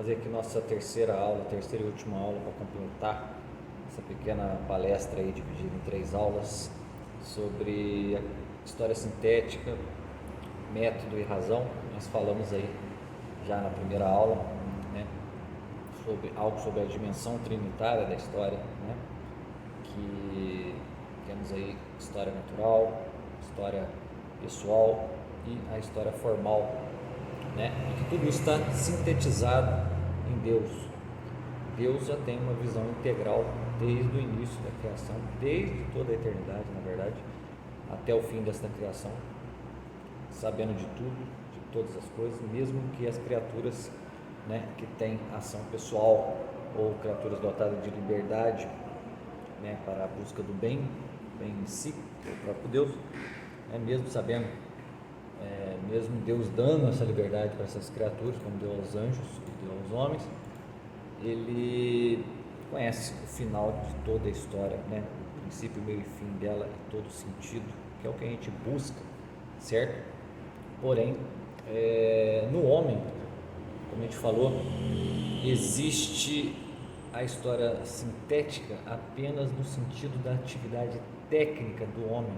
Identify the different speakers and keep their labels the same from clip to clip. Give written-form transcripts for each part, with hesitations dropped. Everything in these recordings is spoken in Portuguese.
Speaker 1: fazer aqui nossa terceira e última aula para completar essa pequena palestra aí dividida em 3 aulas sobre a história sintética, método e razão. Nós falamos aí já na primeira aula, né, sobre a dimensão trinitária da história, né, que temos aí história natural, história pessoal e a história formal, né, e que tudo isso está sintetizado em Deus. Deus já tem uma visão integral desde o início da criação, desde toda a eternidade, na verdade, até o fim desta criação, sabendo de tudo, de todas as coisas, mesmo que as criaturas, né, que têm ação pessoal ou criaturas dotadas de liberdade, né, para a busca do bem em si, o próprio Deus, né, mesmo sabendo, mesmo Deus dando essa liberdade para essas criaturas, como deu aos anjos e deu aos homens, ele conhece o final de toda a história, né, o princípio, meio e fim dela e todo o sentido, que é o que a gente busca, certo? Porém, no homem, como a gente falou, existe a história sintética apenas no sentido da atividade técnica do homem,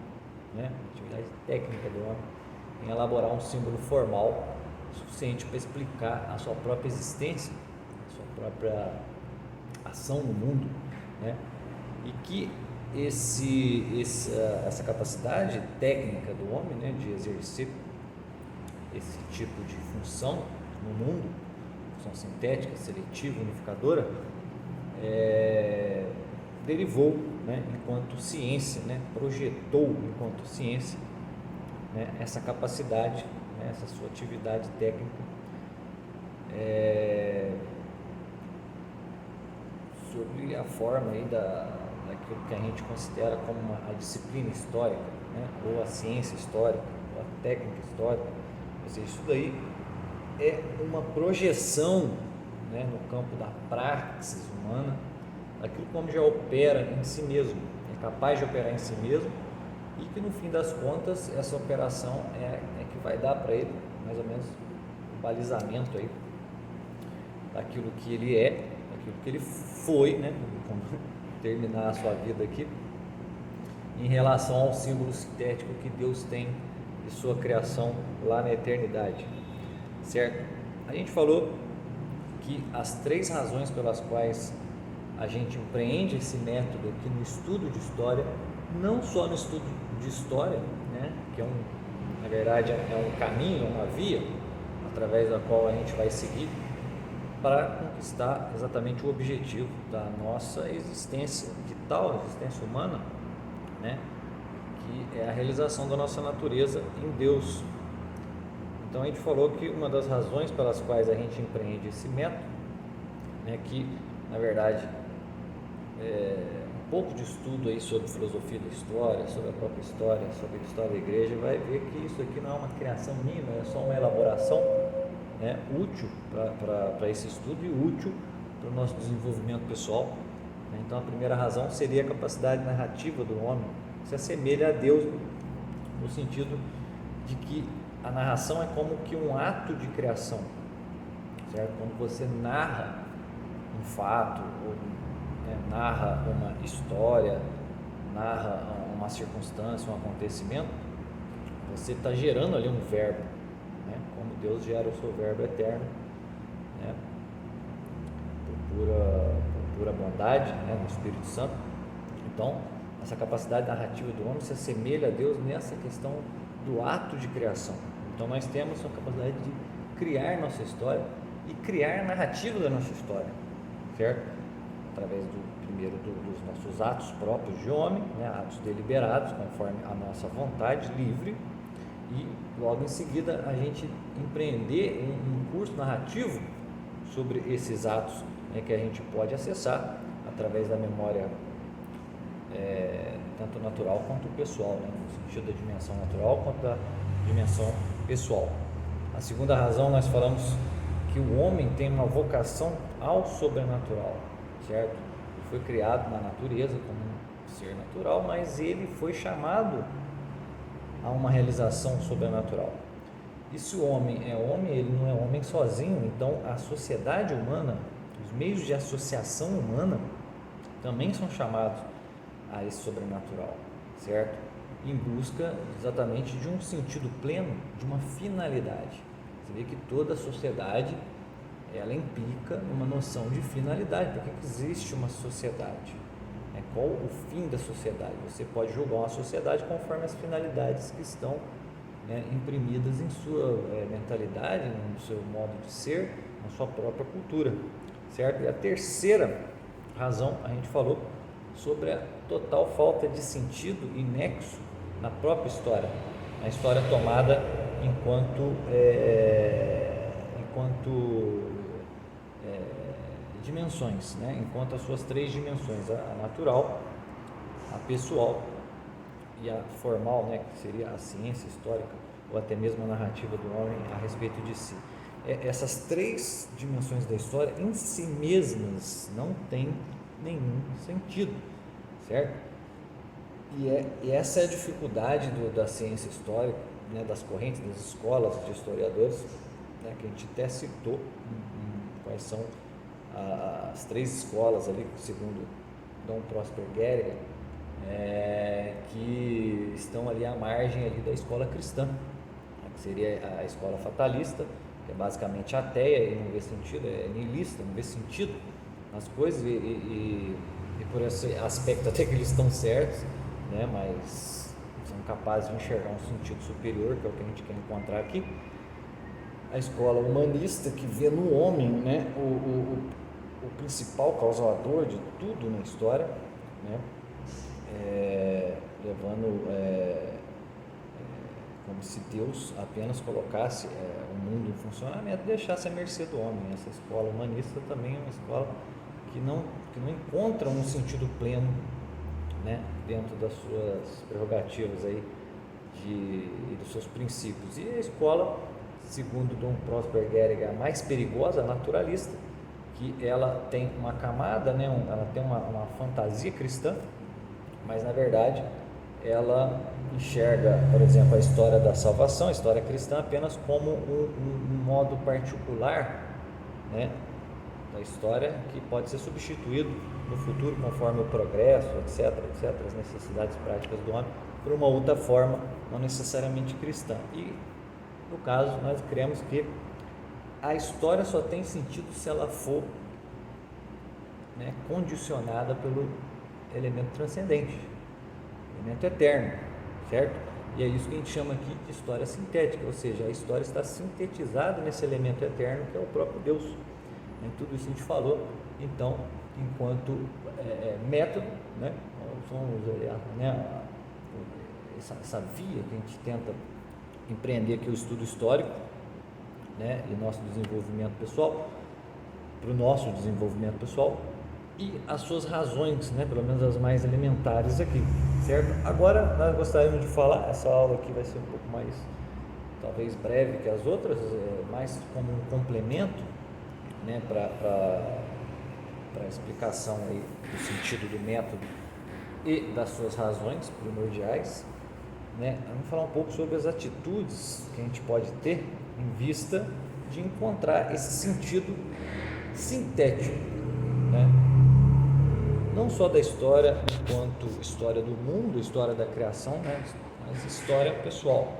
Speaker 1: né? Atividade técnica do homem em elaborar um símbolo formal suficiente para explicar a sua própria existência, a sua própria ação no mundo, né? E que essa capacidade técnica do homem, né, de exercer esse tipo de função no mundo, função sintética, seletiva, unificadora, derivou, né, enquanto ciência, né, projetou enquanto ciência, né, essa capacidade, né, essa sua atividade técnica sobre a forma aí daquilo que a gente considera como a disciplina histórica, né, ou a ciência histórica, ou a técnica histórica. Ou seja, isso daí é uma projeção, né, no campo da praxis humana, daquilo como já opera em si mesmo, é capaz de operar em si mesmo, e que no fim das contas essa operação é que vai dar para ele mais ou menos o balizamento aí daquilo que ele é, daquilo que ele foi, né, como terminar a sua vida aqui, em relação ao símbolo sintético que Deus tem de sua criação lá na eternidade, certo? A gente falou que as 3 razões pelas quais a gente empreende esse método aqui no estudo de história, não só no estudo de história, né, que na verdade é um caminho, uma via através da qual a gente vai seguir para conquistar exatamente o objetivo da nossa existência vital, existência humana, né, que é a realização da nossa natureza em Deus. Então a gente falou que uma das razões pelas quais a gente empreende esse método, né, que na verdade um pouco de estudo aí sobre filosofia da história, sobre a própria história, sobre a história da igreja, vai ver que isso aqui não é uma criação minha, é só uma elaboração, né, útil para esse estudo e útil para o nosso desenvolvimento pessoal, né? Então a primeira razão seria a capacidade narrativa do homem, se assemelha a Deus no sentido de que a narração é como que um ato de criação, certo? Quando você narra um fato, ou, né, narra uma história, narra uma circunstância, um acontecimento, você está gerando ali um verbo, né? Como Deus gera o seu verbo eterno, né, por pura bondade, né, no Espírito Santo. Então essa capacidade narrativa do homem se assemelha a Deus nessa questão do ato de criação. Então nós temos a capacidade de criar nossa história e criar a narrativa da nossa história, certo? Através dos nossos atos próprios de homem, né, atos deliberados conforme a nossa vontade livre, e logo em seguida a gente empreender um curso narrativo sobre esses atos, né, que a gente pode acessar através da memória tanto natural quanto pessoal, né, no sentido da dimensão natural quanto da dimensão pessoal. A segunda razão, nós falamos que o homem tem uma vocação ao sobrenatural, certo? Ele foi criado na natureza como um ser natural, mas ele foi chamado a uma realização sobrenatural. E se o homem é homem, ele não é homem sozinho, então a sociedade humana, os meios de associação humana também são chamados a esse sobrenatural, certo? Em busca exatamente de um sentido pleno, de uma finalidade. Você vê que toda a sociedade, ela implica uma noção de finalidade. Por que existe uma sociedade? Qual o fim da sociedade? Você pode julgar uma sociedade conforme as finalidades que estão, imprimidas em sua mentalidade, no seu modo de ser, na sua própria cultura, certo? E a terceira razão, a gente falou sobre a total falta de sentido e nexo na própria história, a história tomada enquanto dimensões, enquanto as suas três dimensões, a natural, a pessoal e a formal, que seria a ciência histórica ou até mesmo a narrativa do homem a respeito de si. Essas três dimensões da história em si mesmas não têm nenhum sentido, certo? E essa é a dificuldade da ciência histórica, das correntes, das escolas de historiadores, que a gente até citou quais são as três escolas ali, segundo Dom Prosper Guerra, que estão ali à margem ali da escola cristã, que seria a escola fatalista, que é basicamente ateia e não vê sentido, é nihilista, não vê sentido nas coisas, e por esse aspecto até que eles estão certos, mas são capazes de enxergar um sentido superior, que é o que a gente quer encontrar aqui. A escola humanista, que vê no homem o principal causador de tudo na história, levando como se Deus apenas colocasse o mundo em funcionamento e deixasse à mercê do homem. Essa escola humanista também é uma escola que não encontra um sentido pleno, dentro das suas prerrogativas aí e dos seus princípios. E a escola, segundo Dom Prosper Guerra, a mais perigosa, a naturalista, que ela tem uma camada, ela tem uma fantasia cristã, mas na verdade ela enxerga, por exemplo, a história da salvação, a história cristã, apenas como um modo particular, da história, que pode ser substituído no futuro conforme o progresso, etc, as necessidades práticas do homem, por uma outra forma, não necessariamente cristã. E no caso, nós cremos que a história só tem sentido se ela for condicionada pelo elemento transcendente, elemento eterno, certo? E é isso que a gente chama aqui de história sintética, ou seja, a história está sintetizada nesse elemento eterno que é o próprio Deus. Tudo isso a gente falou. Então, enquanto método, essa via que a gente tenta empreender aqui, o estudo histórico, e nosso desenvolvimento pessoal, para o nosso desenvolvimento pessoal e as suas razões, pelo menos as mais elementares aqui, certo? Agora nós gostaríamos de falar, essa aula aqui vai ser um pouco mais, talvez breve que as outras, mais como um complemento, para a explicação aí do sentido do método e das suas razões primordiais, Vamos falar um pouco sobre as atitudes que a gente pode ter em vista de encontrar esse sentido sintético, não só da história enquanto história do mundo, história da criação, mas história pessoal,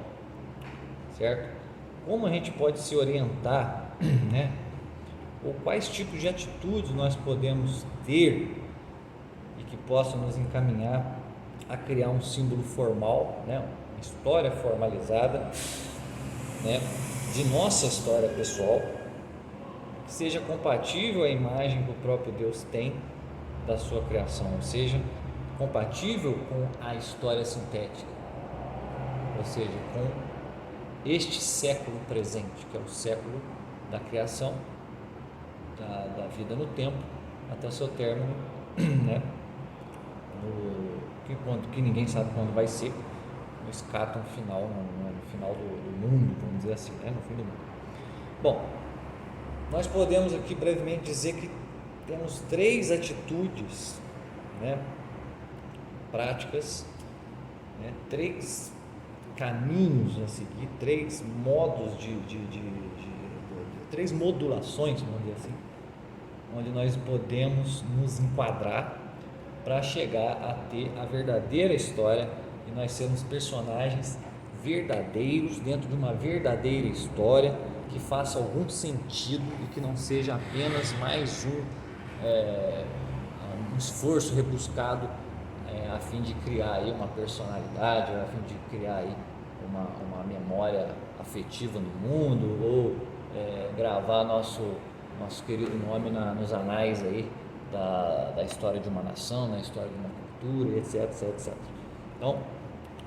Speaker 1: certo? Como a gente pode se orientar, ou quais tipos de atitudes nós podemos ter e que possam nos encaminhar a criar um símbolo formal, uma história formalizada, de nossa história pessoal, que seja compatível à imagem que o próprio Deus tem da sua criação, ou seja, compatível com a história sintética, ou seja, com este século presente, que é o século da criação, da vida no tempo, até o seu término, que ninguém sabe quando vai ser, no escatom final, no final do mundo, vamos dizer assim, no fim do mundo. Bom, nós podemos aqui brevemente dizer que temos três atitudes, práticas, três caminhos a seguir, três modos três modulações, vamos dizer assim, onde nós podemos nos enquadrar para chegar a ter a verdadeira história e nós sermos personagens verdadeiros dentro de uma verdadeira história que faça algum sentido e que não seja apenas mais um esforço rebuscado a fim de criar aí uma personalidade, a fim de criar aí uma memória afetiva no mundo ou gravar nosso querido nome nos anais aí da história de uma nação, na história de uma cultura, etc, etc, etc. Então,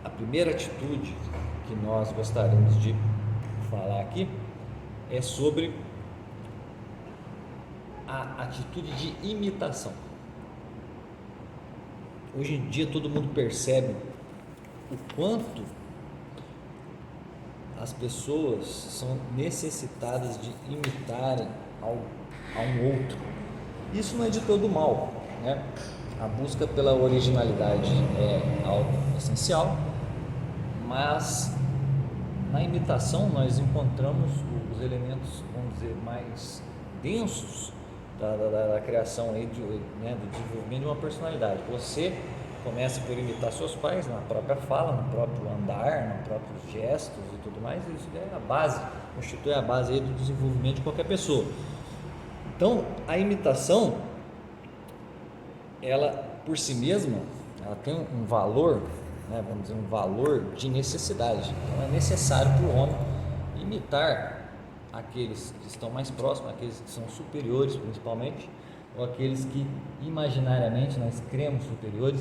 Speaker 1: a primeira atitude que nós gostaríamos de falar aqui é sobre a atitude de imitação. Hoje em dia todo mundo percebe o quanto as pessoas são necessitadas de imitarem a um outro. Isso não é de todo mal, né? A busca pela originalidade é algo essencial, mas na imitação nós encontramos os elementos, vamos dizer, mais densos da criação aí do desenvolvimento de uma personalidade. Você começa por imitar seus pais na própria fala, no próprio andar, nos próprios gestos e tudo mais, e isso é a base, constitui a base aí do desenvolvimento de qualquer pessoa. Então, a imitação, ela por si mesma, ela tem um valor, né, vamos dizer, um valor de necessidade. Então, é necessário para o homem imitar aqueles que estão mais próximos, aqueles que são superiores principalmente, ou aqueles que imaginariamente nós cremos superiores,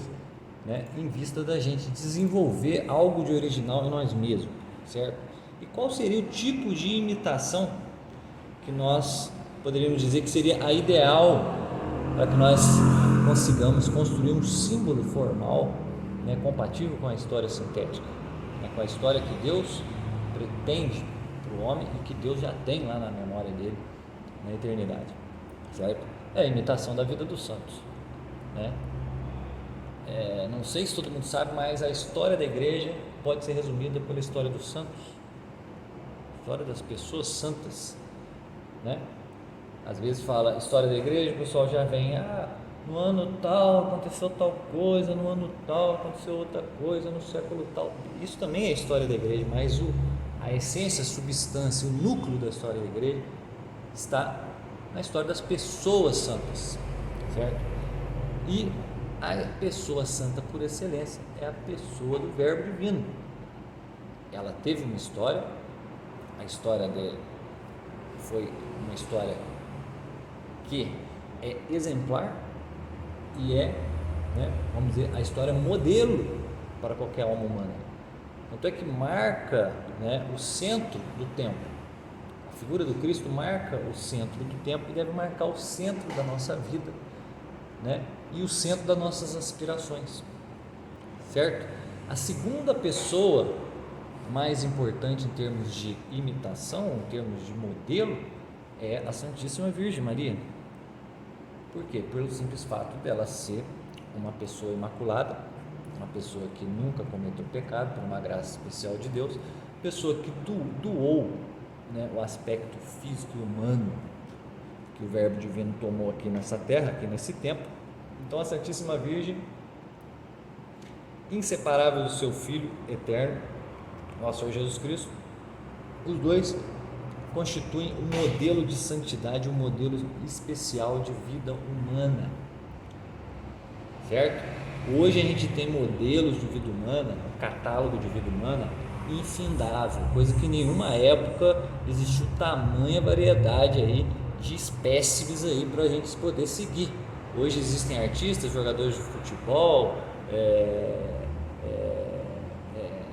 Speaker 1: né, em vista da gente desenvolver algo de original em nós mesmos, certo? E qual seria o tipo de imitação que nós poderíamos dizer que seria a ideal para que nós consigamos construir um símbolo formal, né, compatível com a história sintética, né, com a história que Deus pretende para o homem e que Deus já tem lá na memória dele na eternidade, certo? É a imitação da vida dos santos, né? Não sei se todo mundo sabe, mas a história da igreja pode ser resumida pela história dos santos, a história das pessoas santas, né? Às vezes fala história da igreja, o pessoal já vem, no ano tal aconteceu tal coisa, no ano tal aconteceu outra coisa, no século tal. Isso também é história da igreja, mas a essência, a substância, o núcleo da história da igreja está na história das pessoas santas, certo? E a pessoa santa por excelência é a pessoa do Verbo Divino. Ela teve uma história, a história dele foi uma história que é exemplar e vamos dizer, a história modelo para qualquer alma humana. Tanto é que marca, né, o centro do tempo. A figura do Cristo marca o centro do tempo e deve marcar o centro da nossa vida, né, e o centro das nossas aspirações, certo? A segunda pessoa mais importante em termos de imitação, em termos de modelo, é a Santíssima Virgem Maria. Por quê? Pelo simples fato dela ser uma pessoa imaculada, uma pessoa que nunca cometeu pecado, por uma graça especial de Deus, pessoa que doou, né, o aspecto físico e humano que o Verbo Divino tomou aqui nessa terra, aqui nesse tempo. Então a Santíssima Virgem, inseparável do seu Filho eterno, nosso Senhor Jesus Cristo, os dois constituem um modelo de santidade, um modelo especial de vida humana, certo? Hoje a gente tem modelos de vida humana, um catálogo de vida humana infindável, coisa que em nenhuma época existiu tamanha variedade aí de espécimes aí para a gente poder seguir. Hoje existem artistas, jogadores de futebol,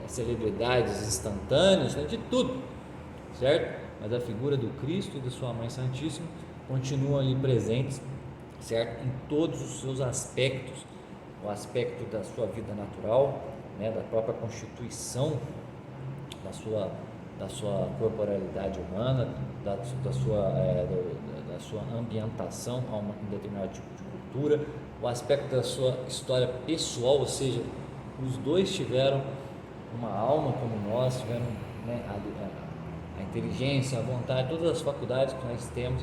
Speaker 1: celebridades instantâneas, né, de tudo, certo? Mas a figura do Cristo e de sua Mãe Santíssima continuam ali presentes, certo? Em todos os seus aspectos, o aspecto da sua vida natural, né, da própria constituição da sua corporalidade humana, da sua ambientação a um determinado tipo de cultura, o aspecto da sua história pessoal, ou seja, os dois tiveram uma alma como nós, tiveram, né, a inteligência, a vontade, todas as faculdades que nós temos,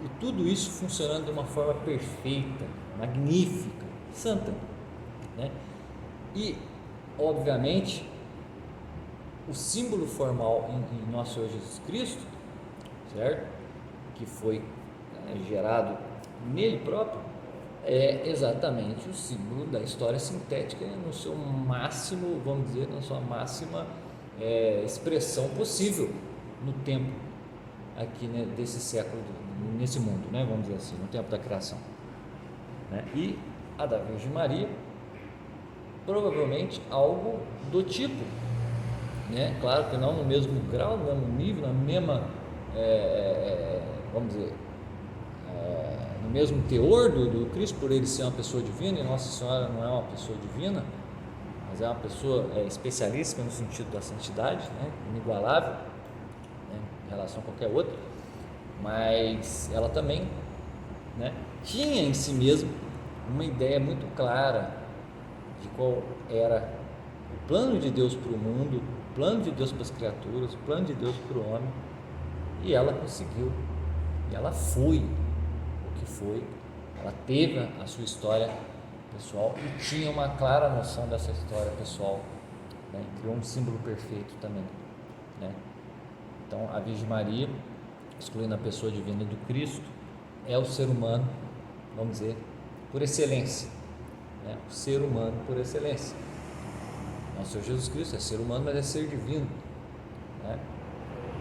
Speaker 1: e tudo isso funcionando de uma forma perfeita, magnífica, santa, né? E, obviamente, o símbolo formal em nosso Senhor Jesus Cristo, certo? Que foi, né, gerado nele próprio, é exatamente o símbolo da história sintética no seu máximo, vamos dizer, na sua máxima expressão possível no tempo aqui, né, desse século, nesse mundo, né, vamos dizer assim, no tempo da criação, né? E a da Virgem Maria, provavelmente algo do tipo, né? Claro que não no mesmo grau, no mesmo nível, na mesma, vamos dizer, no mesmo teor do Cristo, por ele ser uma pessoa divina, e Nossa Senhora não é uma pessoa divina, mas é uma pessoa especialíssima no sentido da santidade, né? Inigualável, né, em relação a qualquer outra, mas ela também, né, tinha em si mesma uma ideia muito clara de qual era o plano de Deus para o mundo, o plano de Deus para as criaturas, o plano de Deus para o homem, e ela conseguiu, e ela foi o que foi, ela teve a sua história pessoal e tinha uma clara noção dessa história pessoal, né? Criou um símbolo perfeito também, né? Então a Virgem Maria, excluindo a pessoa divina do Cristo, é o ser humano, vamos dizer, por excelência, né? O ser humano por excelência. Nosso Senhor Jesus Cristo é ser humano, mas é ser divino, né?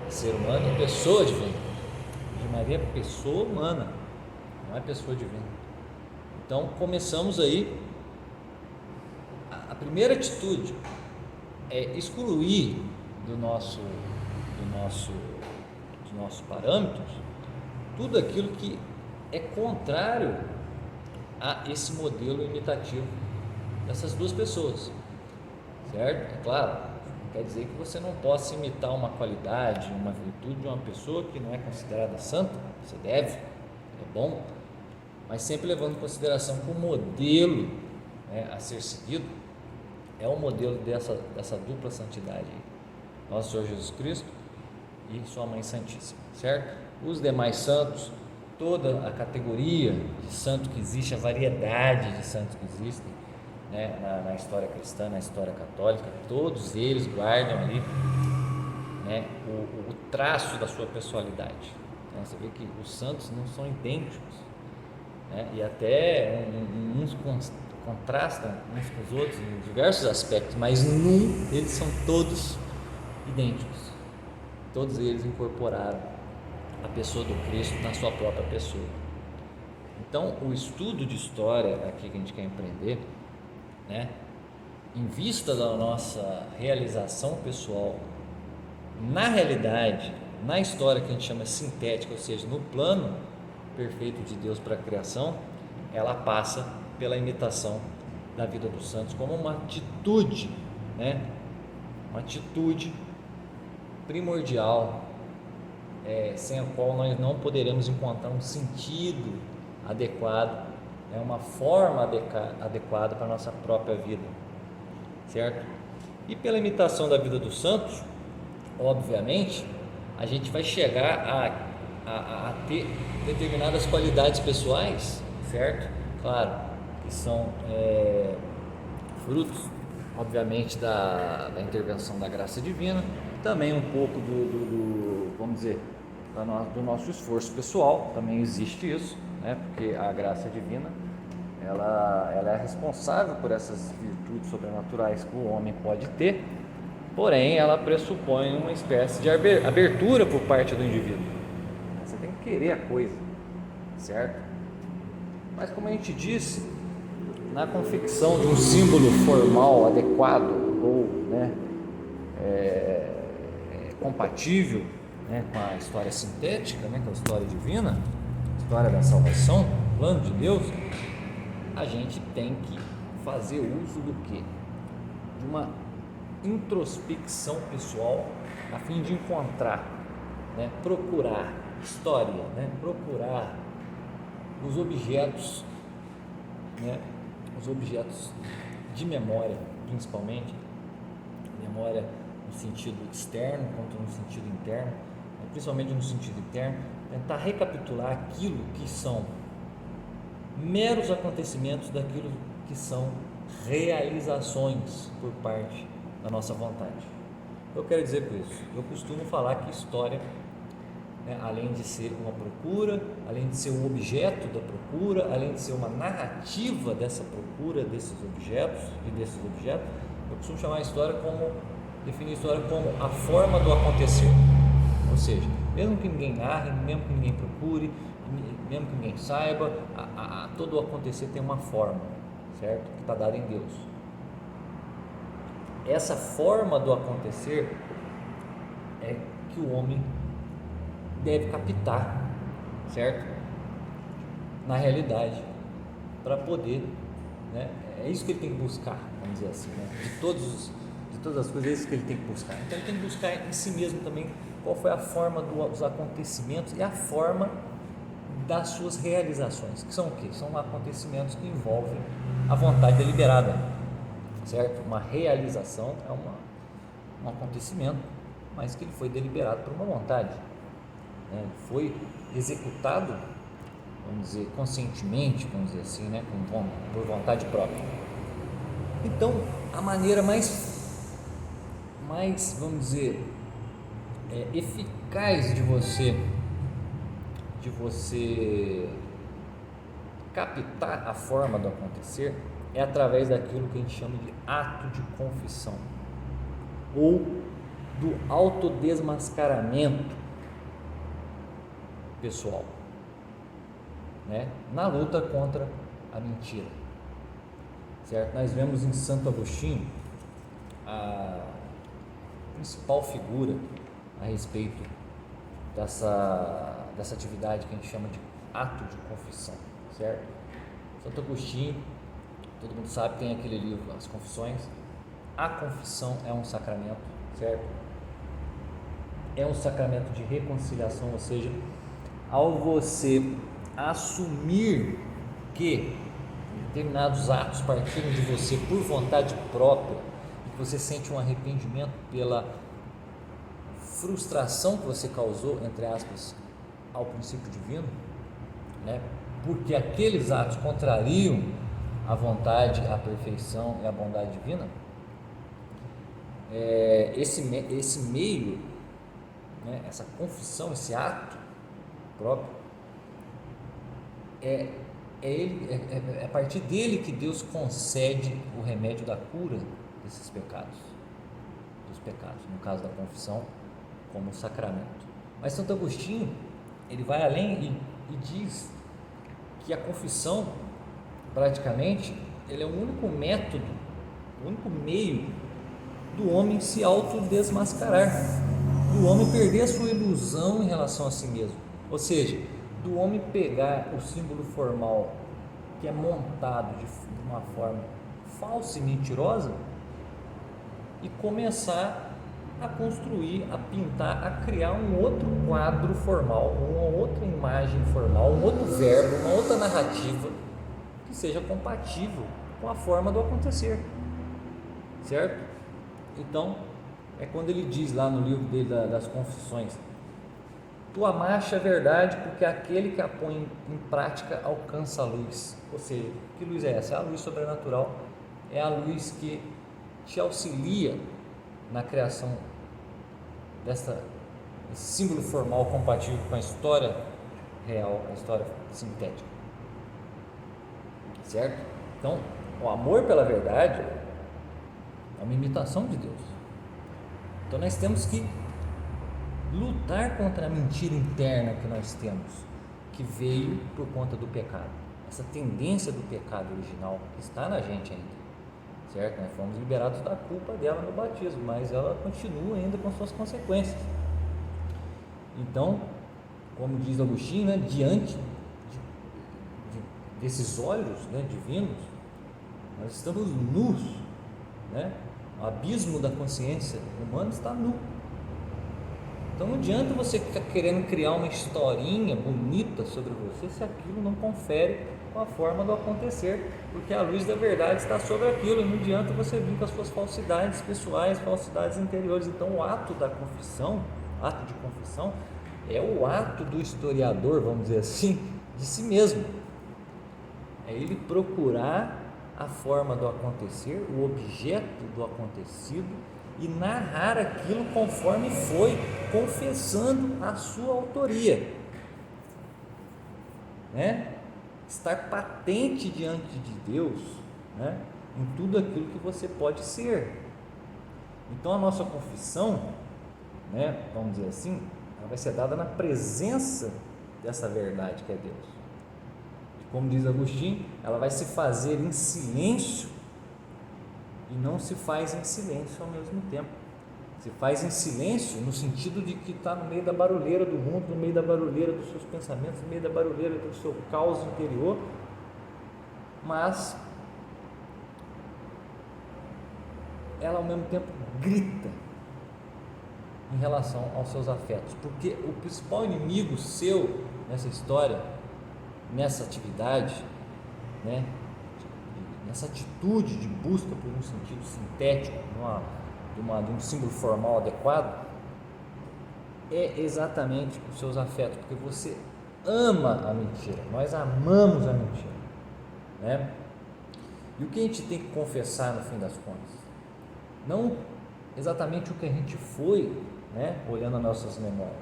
Speaker 1: É ser humano e pessoa divina. A Virgem Maria é pessoa humana, não é pessoa divina. Então começamos aí, a primeira atitude é excluir dos nossos parâmetros tudo aquilo que é contrário a esse modelo imitativo dessas duas pessoas, certo? É claro, não quer dizer que você não possa imitar uma qualidade, uma virtude de uma pessoa que não é considerada santa, você deve, é bom, mas sempre levando em consideração que o modelo, né, a ser seguido é o modelo dessa dupla santidade, Nosso Senhor Jesus Cristo e Sua Mãe Santíssima, certo? Os demais santos, toda a categoria de santo que existe, a variedade de santos que existem, né, na história cristã, na história católica, todos eles guardam ali, né, o traço da sua personalidade, né? Você vê que os santos não são idênticos, né? E até uns contrastam uns com os outros em diversos aspectos, mas eles são todos idênticos. Todos eles incorporaram a pessoa do Cristo na sua própria pessoa. Então, o estudo de história aqui que a gente quer empreender, né, em vista da nossa realização pessoal, na realidade, na história que a gente chama sintética, ou seja, no plano perfeito de Deus para a criação, ela passa pela imitação da vida dos santos como uma atitude, né? Uma atitude primordial, sem a qual nós não poderemos encontrar um sentido adequado, né? Uma forma adequada para a nossa própria vida, certo? E pela imitação da vida dos santos, obviamente, a gente vai chegar a ter determinadas qualidades pessoais, certo? Claro, que são frutos, obviamente, da intervenção da graça divina, também um pouco vamos dizer, do nosso esforço pessoal, também existe isso, né? Porque a graça divina, ela é responsável por essas virtudes sobrenaturais que o homem pode ter, porém ela pressupõe uma espécie de abertura por parte do indivíduo. Você tem que querer a coisa, certo? Mas como a gente disse, na confecção de um símbolo formal adequado ou, né, compatível, né, com a história sintética, né, com a história divina, a história da salvação, o plano de Deus, a gente tem que fazer uso do quê? De uma introspecção pessoal, a fim de encontrar, né, procurar história, né, procurar os objetos, né, os objetos de memória, principalmente, memória no sentido externo quanto no sentido interno, principalmente no sentido interno, tentar recapitular aquilo que são meros acontecimentos daquilo que são realizações por parte da nossa vontade. Eu quero dizer com isso, eu costumo falar que história, né, além de ser uma procura, além de ser um objeto da procura, além de ser uma narrativa dessa procura desses objetos e desses objetos, eu costumo chamar a história definir a história como a forma do acontecer. Ou seja, mesmo que ninguém narre, mesmo que ninguém procure, mesmo que ninguém saiba, todo o acontecer tem uma forma, certo? Que está dada em Deus. Essa forma do acontecer é que o homem deve captar, certo? Na realidade, para poder, né? É isso que ele tem que buscar, vamos dizer assim, né? De todas as coisas, é isso que ele tem que buscar. Então ele tem que buscar em si mesmo também qual foi a forma dos acontecimentos e a forma das suas realizações, que são o quê? São acontecimentos que envolvem a vontade deliberada, certo? Uma realização é um acontecimento, mas que ele foi deliberado por uma vontade, né? Foi executado, vamos dizer, conscientemente, vamos dizer assim, né? Por vontade própria. Então, a maneira mais vamos dizer, eficaz de você captar a forma do acontecer é através daquilo que a gente chama de ato de confissão ou do autodesmascaramento pessoal, né? Na luta contra a mentira, certo? Nós vemos em Santo Agostinho a principal figura a respeito dessa atividade que a gente chama de ato de confissão, certo? Santo Agostinho, todo mundo sabe, tem aquele livro, As Confissões. A confissão é um sacramento, certo? É um sacramento de reconciliação, ou seja, ao você assumir que determinados atos partiram de você por vontade própria, e que você sente um arrependimento pela frustração que você causou, entre aspas, ao princípio divino, né? Porque aqueles atos contrariam a vontade, a perfeição e a bondade divina. Esse meio, né? Essa confissão, esse ato próprio, é a partir dele que Deus concede o remédio da cura desses pecados, no caso da confissão, como sacramento. Mas Santo Agostinho, ele vai além e diz que a confissão, praticamente, ele é o único método, o único meio do homem se autodesmascarar, do homem perder a sua ilusão em relação a si mesmo, ou seja, do homem pegar o símbolo formal que é montado de uma forma falsa e mentirosa e começar a construir, a pintar, a criar um outro quadro formal, uma outra imagem formal, um outro verbo, uma outra narrativa que seja compatível com a forma do acontecer, certo? Então, é quando ele diz lá no livro dele das Confissões: tu amaste a verdade porque aquele que a põe em prática alcança a luz. Ou seja, que luz é essa? É a luz sobrenatural, é a luz que te auxilia na criação desse símbolo formal compatível com a história real, a história sintética, certo? Então, o amor pela verdade é uma imitação de Deus. Então nós temos que lutar contra a mentira interna que nós temos, que veio por conta do pecado, essa tendência do pecado original que está na gente ainda, certo? Nós fomos liberados da culpa dela no batismo, mas ela continua ainda com suas consequências. Então, como diz Agostinho, né, diante desses olhos, né, divinos, nós estamos nus, né? O abismo da consciência humana está nu. Então não adianta você ficar querendo criar uma historinha bonita sobre você se aquilo não confere com a forma do acontecer, porque a luz da verdade está sobre aquilo, e não adianta você vir com as suas falsidades pessoais, falsidades interiores. Então o ato da confissão, ato de confissão, é o ato do historiador, vamos dizer assim, de si mesmo. É ele procurar a forma do acontecer, o objeto do acontecido, e narrar aquilo conforme foi, confessando a sua autoria, né? Estar patente diante de Deus, né? Em tudo aquilo que você pode ser. Então a nossa confissão, né, vamos dizer assim, ela vai ser dada na presença dessa verdade que é Deus. E como diz Agostinho, ela vai se fazer em silêncio, e não se faz em silêncio ao mesmo tempo. Se faz em silêncio no sentido de que está no meio da barulheira do mundo, no meio da barulheira dos seus pensamentos, no meio da barulheira do seu caos interior, mas ela ao mesmo tempo grita em relação aos seus afetos, porque o principal inimigo seu nessa história, nessa atividade, né, nessa atitude de busca por um sentido sintético, de um símbolo formal adequado, é exatamente os seus afetos, porque você ama a mentira, nós amamos a mentira, né? E o que a gente tem que confessar no fim das contas? Não exatamente o que a gente foi, né, olhando as nossas memórias,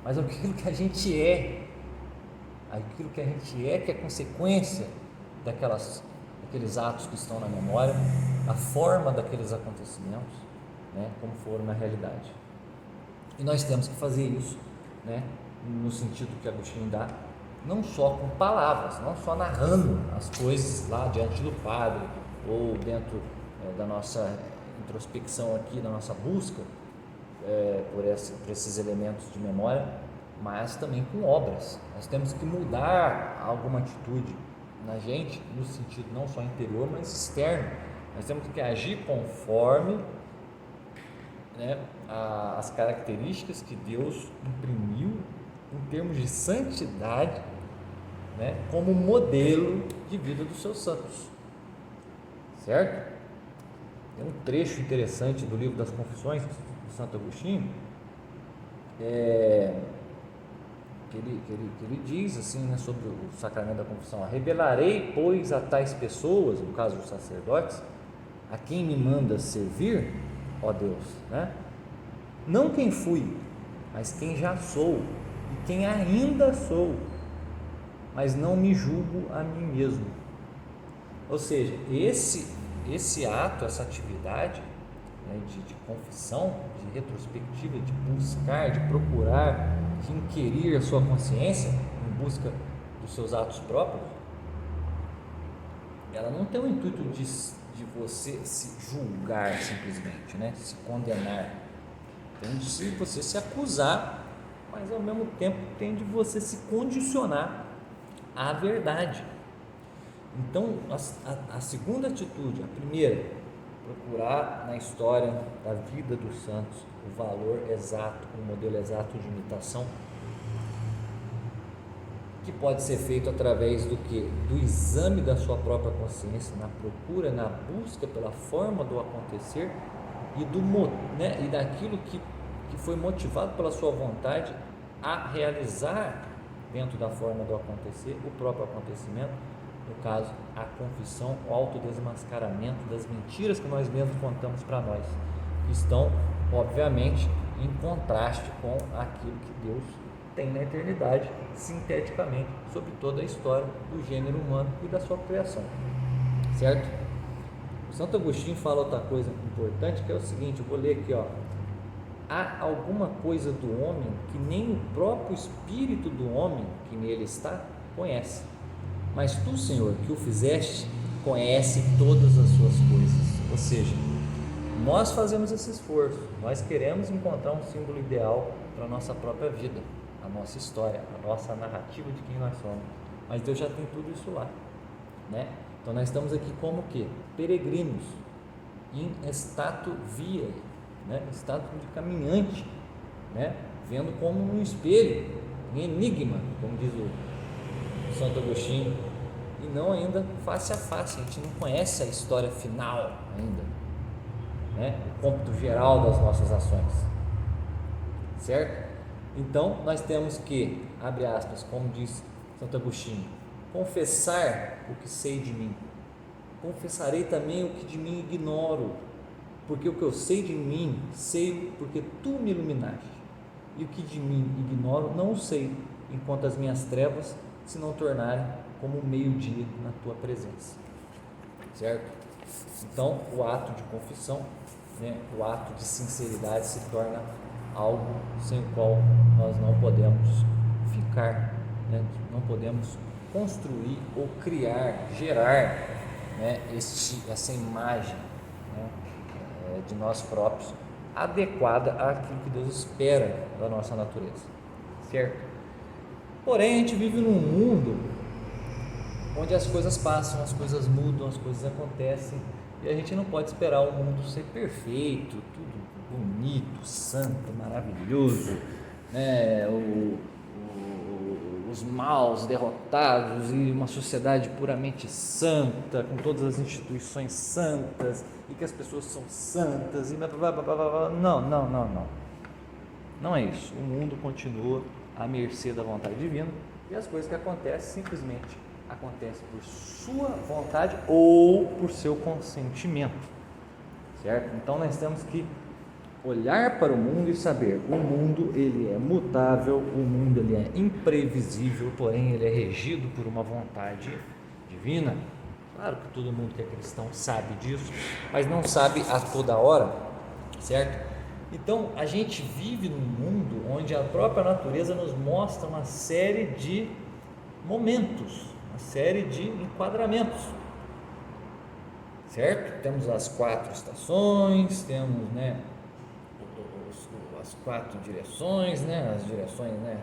Speaker 1: mas aquilo que a gente é, aquilo que a gente é, que é consequência daqueles atos que estão na memória, a forma daqueles acontecimentos, né, como foram na realidade. E nós temos que fazer isso, né, no sentido que Agostinho dá, não só com palavras, não só narrando as coisas lá diante do padre, ou dentro da nossa introspecção aqui, da nossa busca por esses elementos de memória, mas também com obras. Nós temos que mudar alguma atitude na gente, no sentido não só interior, mas externo. Nós temos que agir conforme, né, as características que Deus imprimiu em termos de santidade, né, como modelo de vida dos seus santos, certo? Tem um trecho interessante do livro das Confissões de Santo Agostinho, que ele diz assim, né, sobre o sacramento da confissão: revelarei, pois, a tais pessoas, no caso os sacerdotes, a quem me manda servir, ó Deus, né, não quem fui, mas quem já sou, e quem ainda sou, mas não me julgo a mim mesmo. Ou seja, esse ato, essa atividade, né, de confissão, de retrospectiva, de buscar, de procurar, de inquirir a sua consciência em busca dos seus atos próprios, ela não tem o intuito de você se julgar simplesmente, né, se condenar. Tem de você se acusar, mas ao mesmo tempo tem de você se condicionar à verdade. Então a segunda atitude, a primeira, procurar na história da vida dos santos o valor exato, o modelo exato de imitação, que pode ser feito através do que? Do exame da sua própria consciência, na procura, na busca pela forma do acontecer e daquilo que foi motivado pela sua vontade a realizar dentro da forma do acontecer, o próprio acontecimento, no caso, a confissão, o autodesmascaramento das mentiras que nós mesmos contamos para nós, que estão, obviamente, em contraste com aquilo que Deus tem na eternidade, sinteticamente, sobre toda a história do gênero humano e da sua criação, certo? O Santo Agostinho fala outra coisa importante, que é o seguinte, eu vou ler aqui, ó: há alguma coisa do homem que nem o próprio espírito do homem que nele está conhece, mas tu, Senhor, que o fizeste, conhece todas as suas coisas. Ou seja, nós fazemos esse esforço, nós queremos encontrar um símbolo ideal para a nossa própria vida, a nossa história, a nossa narrativa de quem nós somos, mas Deus já tem tudo isso lá, né? Então nós estamos aqui como o quê? Peregrinos, em stato via, né? Stato de caminhante, né? Vendo como um espelho, em enigma, como diz o Santo Agostinho, e não ainda face a face. A gente não conhece a história final ainda, né? O cômputo geral das nossas ações, certo? Então nós temos que, abre aspas, como diz Santo Agostinho, confessar o que sei de mim, confessarei também o que de mim ignoro, porque o que eu sei de mim, sei porque tu me iluminaste, e o que de mim ignoro, não o sei, enquanto as minhas trevas se não tornarem como o meio-dia na tua presença, certo? Então, o ato de confissão, né, o ato de sinceridade se torna algo sem o qual nós não podemos ficar, né, não podemos construir ou criar, gerar, né, essa imagem, né, de nós próprios, adequada àquilo que Deus espera da nossa natureza, certo? Porém, a gente vive num mundo onde as coisas passam, as coisas mudam, as coisas acontecem, e a gente não pode esperar o mundo ser perfeito, tudo bonito, santo, maravilhoso, né? Os maus derrotados e uma sociedade puramente santa, com todas as instituições santas, e que as pessoas são santas, e blá, blá, blá, blá, blá. Não é isso. O mundo continua à mercê da vontade divina, e as coisas que acontecem simplesmente acontecem por sua vontade ou por seu consentimento, certo? Então nós temos que olhar para o mundo e saber, o mundo ele é mutável, o mundo ele é imprevisível, porém ele é regido por uma vontade divina. Claro que todo mundo que é cristão sabe disso, mas não sabe a toda hora, certo? Então a gente vive num mundo onde a própria natureza nos mostra uma série de momentos, uma série de enquadramentos, certo? Temos as 4 estações, temos, né, as 4 direções, né, as direções, né,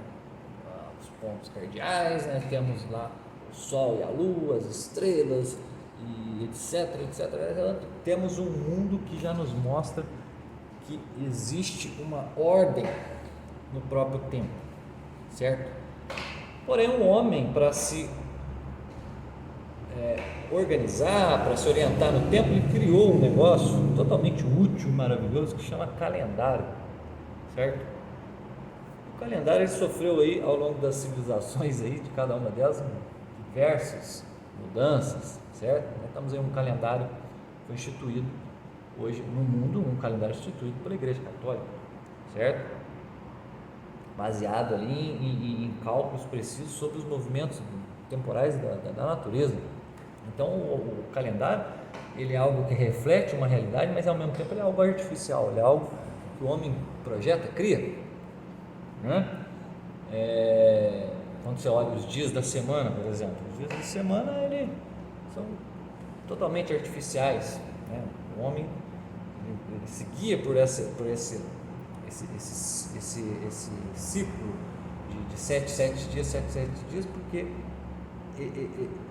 Speaker 1: os pontos cardeais, né, temos lá o Sol e a Lua, as estrelas, e etc, etc, etc. Temos um mundo que já nos mostra que existe uma ordem no próprio tempo, certo? Porém, o homem, para se organizar, para se orientar no tempo, ele criou um negócio totalmente útil e maravilhoso que chama calendário, certo? O calendário ele sofreu aí ao longo das civilizações aí, de cada uma delas, diversas mudanças, certo? Estamos em um calendário que foi instituído hoje no mundo, um calendário instituído pela Igreja Católica, certo? Baseado ali em cálculos precisos sobre os movimentos temporais da natureza. Então o calendário ele é algo que reflete uma realidade, mas ao mesmo tempo ele é algo artificial, ele é algo que o homem projeta, cria, né? Quando você olha os dias da semana, por exemplo, os dias da semana eles são totalmente artificiais, né? O homem ele se guia por esse ciclo de 7 dias, porque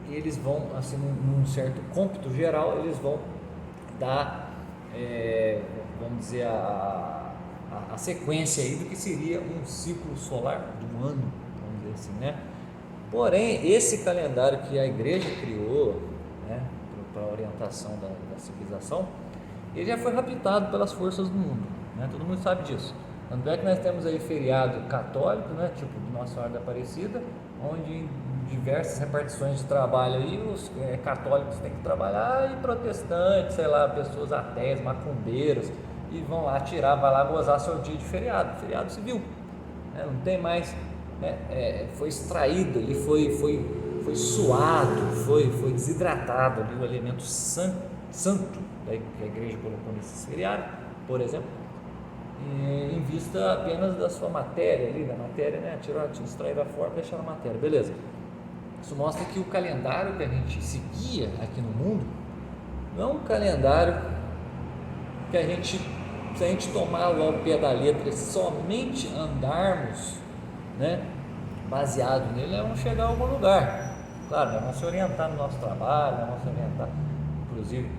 Speaker 1: eles vão, assim, num certo cômputo geral, eles vão dar, vamos dizer, a sequência aí do que seria um ciclo solar de um ano, vamos dizer assim, né? Porém, esse calendário que a igreja criou, né, para a orientação da civilização, ele já foi raptado pelas forças do mundo, né? Todo mundo sabe disso. Tanto é que nós temos aí feriado católico, né, tipo de Nossa Senhora da Aparecida, onde em diversas repartições de trabalho aí os católicos têm que trabalhar, e protestantes, sei lá, pessoas ateias, macumbeiros, e vão lá tirar, vai lá gozar seu dia de feriado civil, né? Não tem mais, né? Foi extraído, ele foi suado, foi desidratado ali o elemento santo que a igreja colocou nesse feriado, por exemplo, em vista apenas da sua matéria ali, da matéria, né? Extrair a forma e deixar a matéria, beleza. Isso mostra que o calendário que a gente seguia aqui no mundo não é um calendário que se a gente tomar ao pé da letra e somente andarmos, né, baseado nele, nós vamos chegar a algum lugar. Claro, nós vamos se orientar no nosso trabalho, nós vamos se orientar, inclusive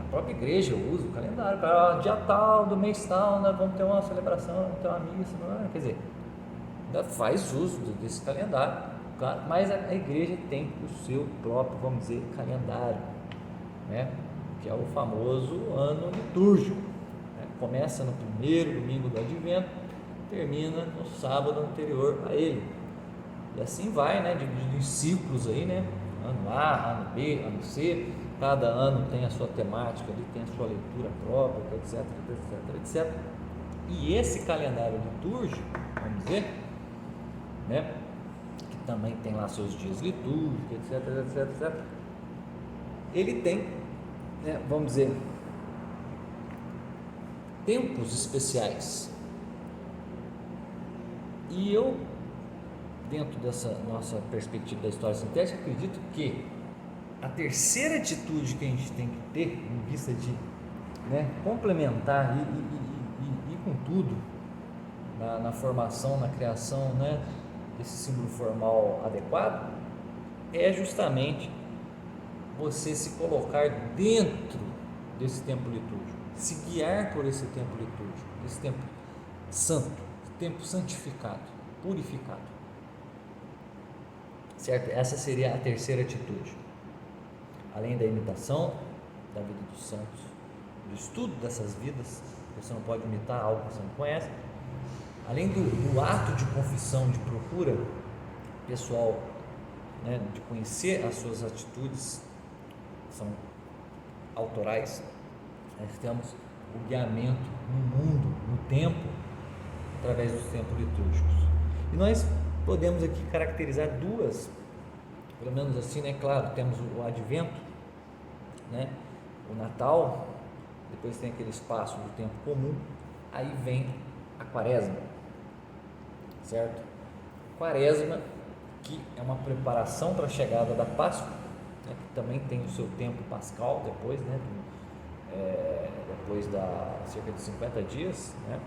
Speaker 1: a própria igreja usa o calendário, para dia tal, do mês tal, nós vamos ter uma celebração, vamos ter uma missa, quer dizer, ainda faz uso desse calendário, claro, mas a igreja tem o seu próprio, vamos dizer, calendário, né? Que é o famoso ano litúrgico, né? Começa no primeiro domingo do Advento, termina no sábado anterior a ele, e assim vai, né? Dividido em ciclos aí, né? Ano A, ano B, ano C, cada ano tem a sua temática ali, tem a sua leitura própria, etc, etc, etc. E esse calendário litúrgico, vamos dizer, né? Que também tem lá seus dias litúrgicos, etc, etc, etc. Ele tem, né, vamos dizer, tempos especiais. E eu, dentro dessa nossa perspectiva da história sintética, acredito que a terceira atitude que a gente tem que ter em vista de, né, complementar e com tudo na formação, na criação, né, desse símbolo formal adequado, é justamente você se colocar dentro desse tempo litúrgico, se guiar por esse tempo litúrgico, esse tempo santo, tempo santificado, purificado, certo? Essa seria a terceira atitude, além da imitação da vida dos santos, do estudo dessas vidas, você não pode imitar algo que você não conhece, além do ato de confissão, de procura pessoal, né, de conhecer as suas atitudes, são autorais, nós temos o guiamento no mundo, no tempo, através dos tempos litúrgicos. E nós podemos aqui caracterizar duas, pelo menos assim, né? Claro, temos o Advento, né? O Natal, depois tem aquele espaço do tempo comum, aí vem a Quaresma, certo? Quaresma, que é uma preparação para a chegada da Páscoa, né? Que também tem o seu tempo pascal depois, né? Depois da cerca de 50 dias, né?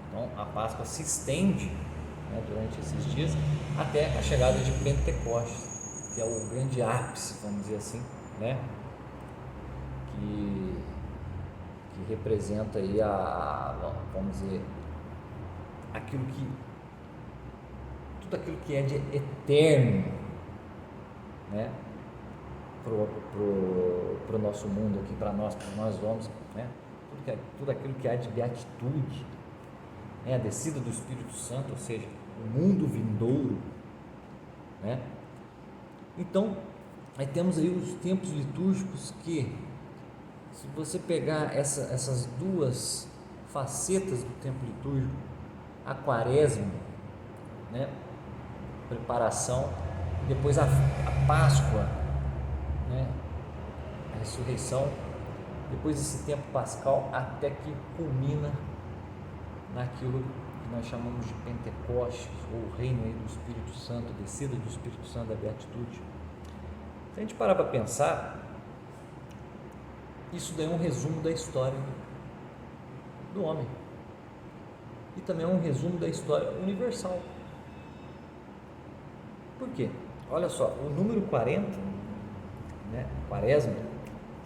Speaker 1: Então a Páscoa se estende, né, durante esses dias até a chegada de Pentecostes, que é o grande ápice, vamos dizer assim, né? Que representa aí vamos dizer, tudo aquilo que é de eterno, né? Pro nosso mundo aqui, para nós vamos, né? Tudo aquilo que há de beatitude, né? A descida do Espírito Santo, ou seja, o mundo vindouro, né? Então, aí temos aí os tempos litúrgicos que, se você pegar essas duas facetas do tempo litúrgico, a Quaresma, né? Preparação, e depois a Páscoa, né? A ressurreição, depois esse tempo pascal, até que culmina naquilo que nós chamamos de Pentecostes, ou o reino aí do Espírito Santo, a descida do Espírito Santo, da beatitude. Se a gente parar para pensar, isso daí é um resumo da história do homem, e também é um resumo da história universal. Por quê? Olha só, o número 40, né, Quaresma,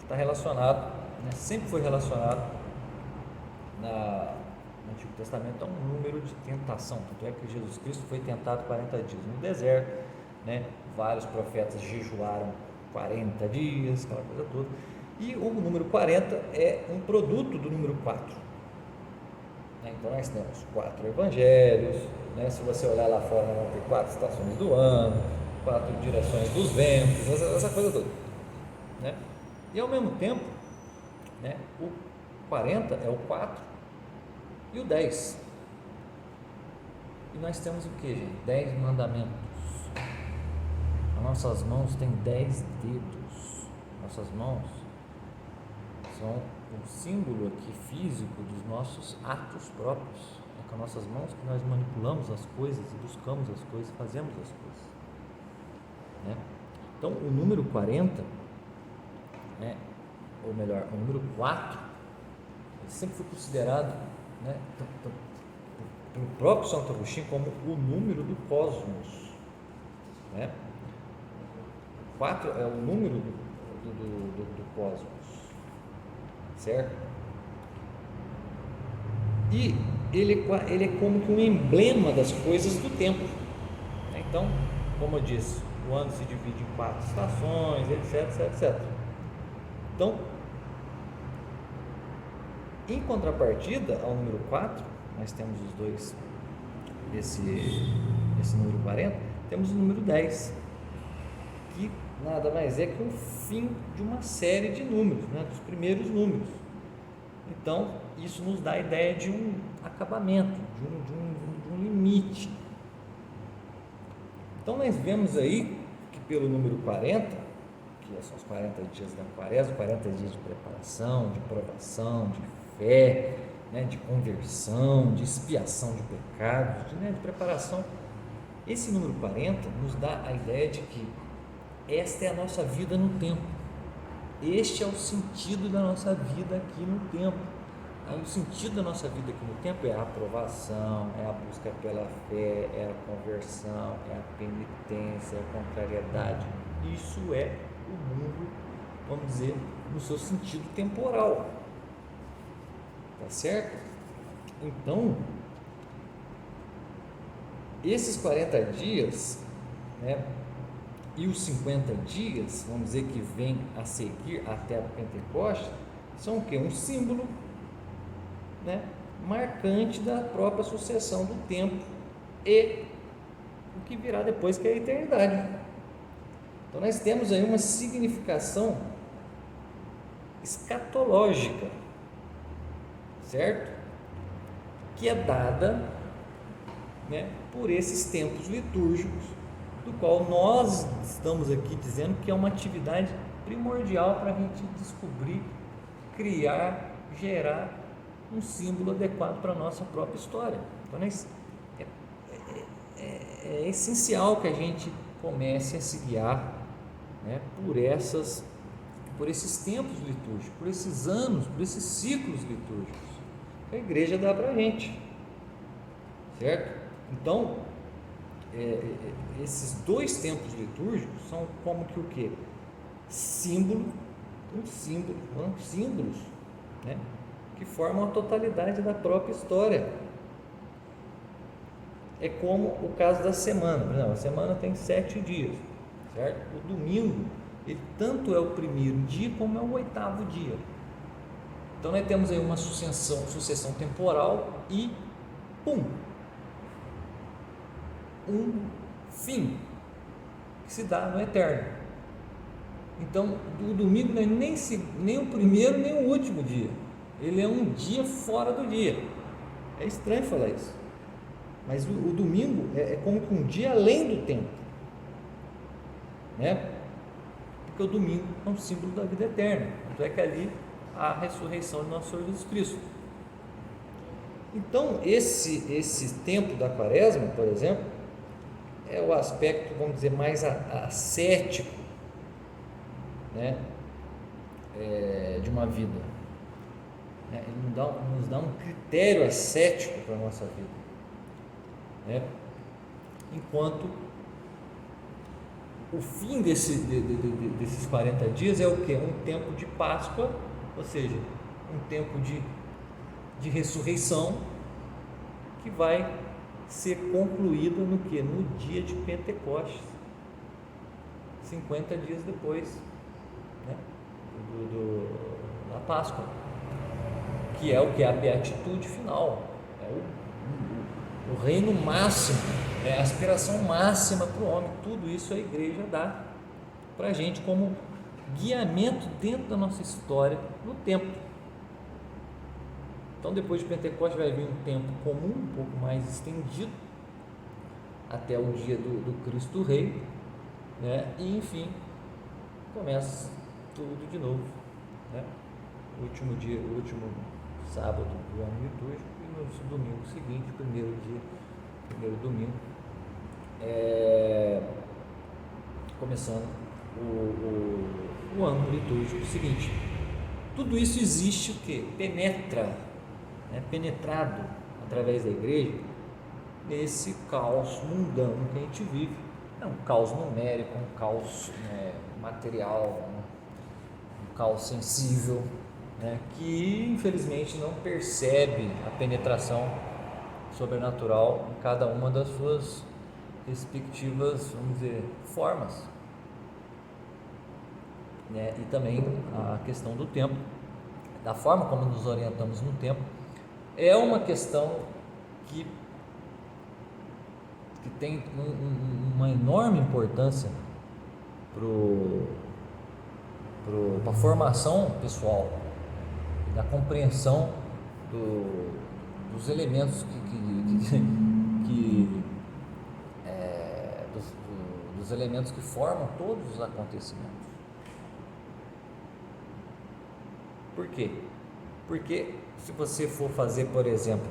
Speaker 1: está relacionado, né, sempre foi relacionado no Antigo Testamento a um número de tentação. Tanto é que Jesus Cristo foi tentado 40 dias no deserto, né? Vários profetas jejuaram 40 dias, aquela coisa toda. E o número 40 é um produto do número 4. Então nós temos 4 evangelhos, né? Se você olhar lá fora, vão ter 4 estações do ano, 4 direções dos ventos, essa coisa toda, né? E ao mesmo tempo, né, o 40 é o 4 e o 10. E nós temos o que, gente? 10 mandamentos. As nossas mãos têm 10 dedos. Nossas mãos são um símbolo aqui físico dos nossos atos próprios. É com as nossas mãos que nós manipulamos as coisas e buscamos as coisas, fazemos as coisas, né? Então o número 40, né, ou melhor, o número 4, ele sempre foi considerado, né, pelo próprio Santo Agostinho como o número do cosmos, né? 4 é o número do cosmos, certo? E ele é como que um emblema das coisas do tempo, né? Então, como eu disse, o ano se divide em 4 estações, etc, etc, etc. Então, em contrapartida ao número 4, nós temos os dois desse número 40, temos o número 10, que nada mais é que o fim de uma série de números, né, dos primeiros números. Então, isso nos dá a ideia de um acabamento, de um limite. Então, nós vemos aí que pelo número 40, que são os 40 dias da quaresma, 40 dias de preparação, de provação, de fé, né, de conversão, de expiação de pecados, de preparação. Esse número 40 nos dá a ideia de que esta é a nossa vida no tempo. Este é o sentido da nossa vida aqui no tempo. O sentido da nossa vida aqui no tempo é a aprovação, é a busca pela fé, é a conversão, é a penitência, é a contrariedade. Isso é o mundo, vamos dizer, no seu sentido temporal. Tá certo? Então, esses 40 dias, né, e os 50 dias, vamos dizer, que vem a seguir até a Pentecostes, são o quê? Um símbolo, né, marcante da própria sucessão do tempo e o que virá depois, que é a eternidade. Então nós temos aí uma significação escatológica, certo? Que é dada, né, por esses tempos litúrgicos, do qual nós estamos aqui dizendo que é uma atividade primordial para a gente descobrir, criar, gerar um símbolo adequado para a nossa própria história. Então é essencial que a gente comece a se guiar, né, por esses tempos litúrgicos, por esses anos, por esses ciclos litúrgicos que a igreja dá para a gente, certo? Então, esses dois tempos litúrgicos são como que o quê? Símbolos, né, que formam a totalidade da própria história. É como o caso da semana. Por exemplo, a semana tem 7 dias, certo? O domingo, ele tanto é o primeiro dia como é o 8º dia. Então nós temos aí uma sucessão temporal e um fim que se dá no eterno. Então o domingo não é nem o primeiro nem o último dia, ele é um dia fora do dia. É estranho falar isso, mas o domingo é como que um dia além do tempo, né? Porque o domingo é um símbolo da vida eterna. Tanto é que ali a ressurreição de nosso Senhor Jesus Cristo. Então esse tempo da quaresma, por exemplo, é o aspecto, vamos dizer, mais ascético, né, de uma vida, né? Ele nos dá um critério ascético para a nossa vida, né? Enquanto o fim desses 40 dias é o que? Um tempo de Páscoa, ou seja, um tempo de ressurreição, que vai ser concluído no que? No dia de Pentecostes, 50 dias depois, né, da Páscoa, que é o que? A beatitude final, é o reino máximo, é a aspiração máxima para o homem. Tudo isso a igreja dá para a gente como guiamento dentro da nossa história no tempo. Então depois de Pentecostes vai vir um tempo comum, um pouco mais estendido, até o dia do Cristo Rei, né? E enfim, começa tudo de novo, né? O último dia, o último sábado do ano litúrgico, e no domingo seguinte, primeiro domingo, começando o ano litúrgico seguinte. Tudo isso existe o que? Penetrado através da igreja nesse caos mundano que a gente vive. É um caos numérico, um caos material, um caos sensível, né, que infelizmente não percebe a penetração sobrenatural em cada uma das suas respectivas, vamos dizer, formas, né? E também a questão do tempo, da forma como nos orientamos no tempo, é uma questão que tem uma enorme importância para a formação pessoal, da compreensão dos elementos dos elementos que formam todos os acontecimentos. Por quê? Porque se você for fazer, por exemplo,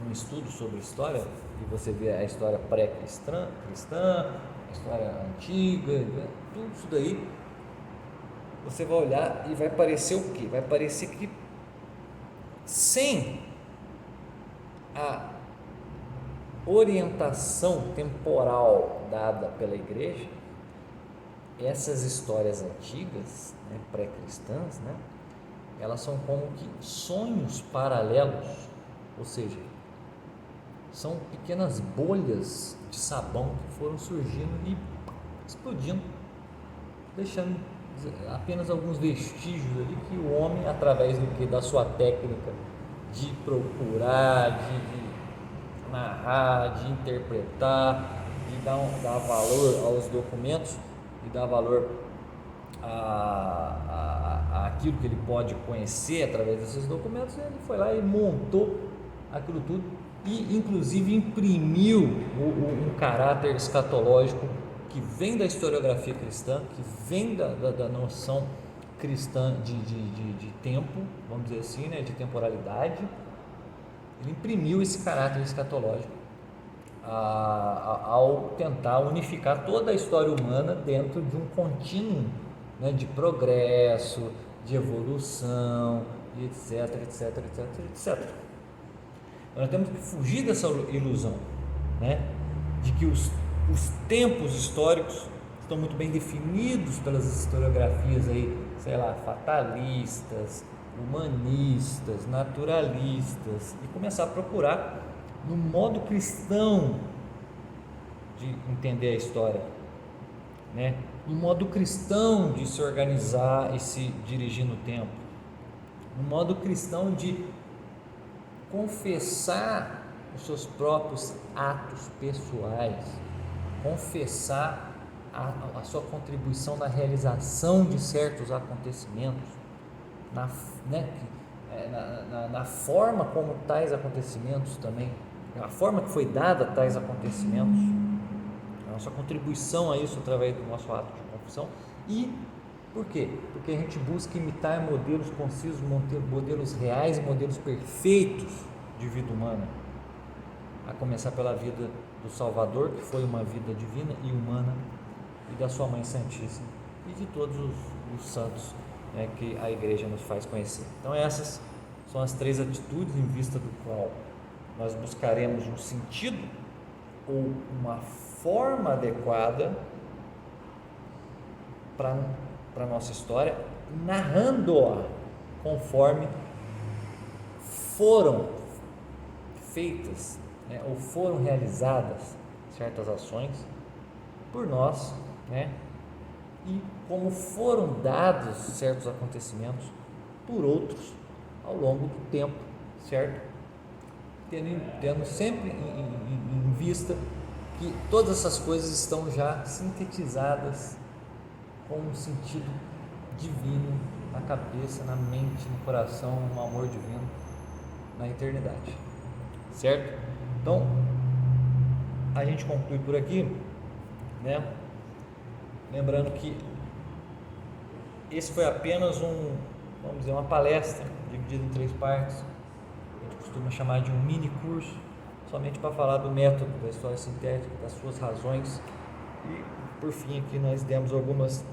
Speaker 1: um estudo sobre história, e você vê a história pré-cristã, a história antiga, tudo isso daí, você vai olhar e vai parecer o quê? Vai parecer que sem a orientação temporal dada pela igreja, essas histórias antigas, né, pré-cristãs, né, elas são como que sonhos paralelos, ou seja, são pequenas bolhas de sabão que foram surgindo e explodindo, deixando apenas alguns vestígios ali que o homem, através do que? Da sua técnica de procurar, de narrar, de interpretar, de dar valor aos documentos e dar valor aquilo que ele pode conhecer através desses documentos. Ele foi lá e montou aquilo tudo e inclusive imprimiu um caráter escatológico que vem da historiografia cristã, que vem da noção cristã de tempo, vamos dizer assim, né, de temporalidade. Ele imprimiu esse caráter escatológico ao tentar unificar toda a história humana dentro de um contínuo, né, de progresso, de evolução, e etc, etc, etc, etc. Nós temos que fugir dessa ilusão, né, de que os tempos históricos estão muito bem definidos pelas historiografias aí, sei lá, fatalistas, humanistas, naturalistas, e começar a procurar no modo cristão de entender a história, né? No modo cristão de se organizar e se dirigir no tempo, no modo cristão de confessar os seus próprios atos pessoais, confessar a sua contribuição na realização de certos acontecimentos, na forma como tais acontecimentos também, a forma que foi dada a tais acontecimentos, a nossa contribuição a isso através do nosso ato de confissão. E por quê? Porque a gente busca imitar modelos concisos, modelos reais, modelos perfeitos de vida humana, a começar pela vida do Salvador, que foi uma vida divina e humana, e da sua Mãe Santíssima, e de todos os santos, né, que a igreja nos faz conhecer. Então essas são as 3 atitudes em vista do qual nós buscaremos um sentido ou uma forma adequada para a nossa história, narrando-a conforme foram feitas, né, ou foram realizadas certas ações por nós, né, e como foram dados certos acontecimentos por outros ao longo do tempo, certo? Tendo sempre em vista que todas essas coisas estão já sintetizadas com um sentido divino na cabeça, na mente, no coração, no amor divino, na eternidade, certo? Então, a gente conclui por aqui, né? Lembrando que esse foi apenas vamos dizer, uma palestra dividida em 3 partes. A gente costuma chamar de um mini curso, somente para falar do método da história sintética, das suas razões, e por fim aqui nós demos algumas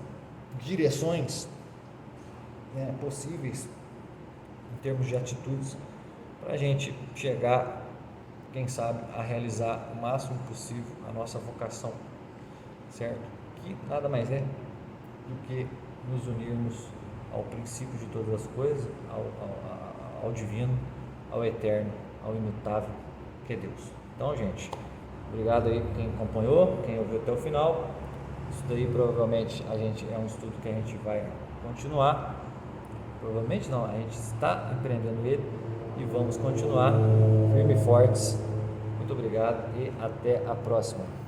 Speaker 1: direções, né, possíveis em termos de atitudes para a gente chegar, quem sabe, a realizar o máximo possível a nossa vocação, certo? Que nada mais é do que nos unirmos ao princípio de todas as coisas, ao divino, ao eterno, ao imutável, que é Deus. Então, gente, Obrigado aí quem acompanhou, quem ouviu até o final. Isso daí provavelmente é um estudo que a gente vai continuar. Provavelmente não, a gente está empreendendo ele e vamos continuar firme e fortes. Muito obrigado e até a próxima.